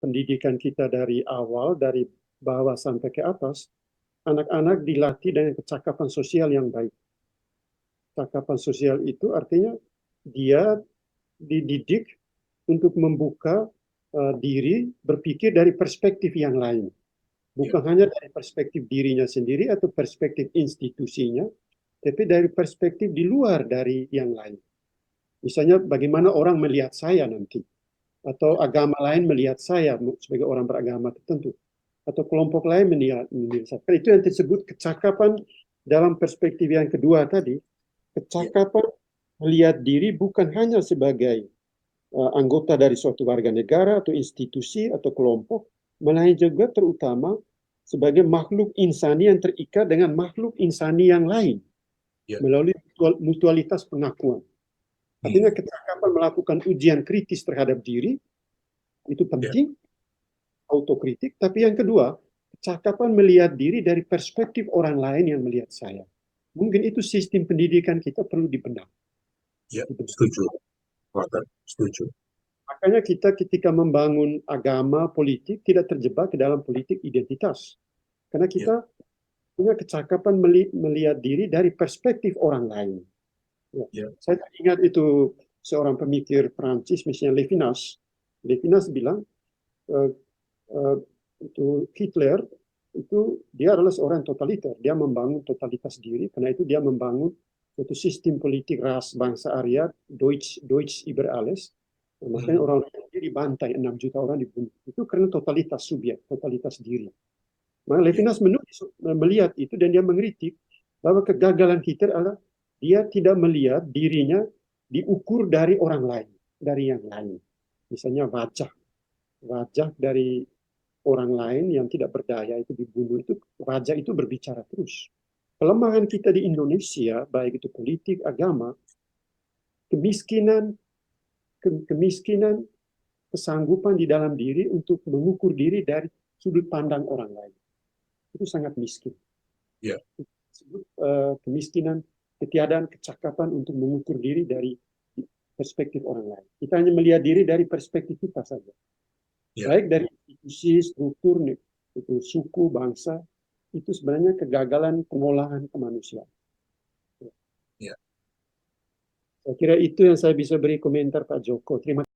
pendidikan kita dari awal, dari bawah sampai ke atas, anak-anak dilatih dengan kecakapan sosial yang baik. Kecakapan sosial itu artinya dia dididik untuk membuka diri berpikir dari perspektif yang lain. Bukan hanya dari perspektif dirinya sendiri atau perspektif institusinya, tapi dari perspektif di luar dari yang lain. Misalnya bagaimana orang melihat saya nanti, atau agama lain melihat saya sebagai orang beragama tertentu, atau kelompok lain melihat saya. Itu yang disebut kecakapan dalam perspektif yang kedua tadi, kecakapan melihat diri bukan hanya sebagai anggota dari suatu warga negara atau institusi atau kelompok, melainkan juga terutama sebagai makhluk insani yang terikat dengan makhluk insani yang lain melalui mutualitas pengakuan. Artinya kecakapan melakukan ujian kritis terhadap diri itu penting, autokritik. Tapi yang kedua, kecakapan melihat diri dari perspektif orang lain yang melihat saya. Mungkin itu sistem pendidikan kita perlu dibenahi. Ya, setuju. Setuju. Makanya kita ketika membangun agama politik tidak terjebak ke dalam politik identitas. Karena kita punya kecakapan melihat diri dari perspektif orang lain. Saya ingat itu seorang pemikir Prancis, misalnya Levinas. Levinas bilang itu Hitler itu dia adalah seorang totaliter. Dia membangun totalitas diri, karena itu dia membangun suatu sistem politik ras bangsa Arya, Deutsch über alles. Makanya orang Yahudi dibantai, 6 juta orang dibunuh. Itu karena totalitas subjek, totalitas diri. Maka Levinas melihat itu dan dia mengkritik bahwa kegagalan Hitler adalah dia tidak melihat dirinya diukur dari orang lain, dari yang lain. Misalnya wajah dari orang lain yang tidak berdaya itu dibunuh, itu wajah itu berbicara terus. Kelemahan kita di Indonesia, baik itu politik, agama, kemiskinan, kesanggupan di dalam diri untuk mengukur diri dari sudut pandang orang lain. Itu sangat miskin. Disebut kemiskinan, ketiadaan kecakapan untuk mengukur diri dari perspektif orang lain. Kita hanya melihat diri dari perspektif kita saja. Baik dari institusi, struktur, itu suku, bangsa, itu sebenarnya kegagalan pengolahan kemanusiaan. Saya kira itu yang saya bisa beri komentar Pak Joko. Terima kasih.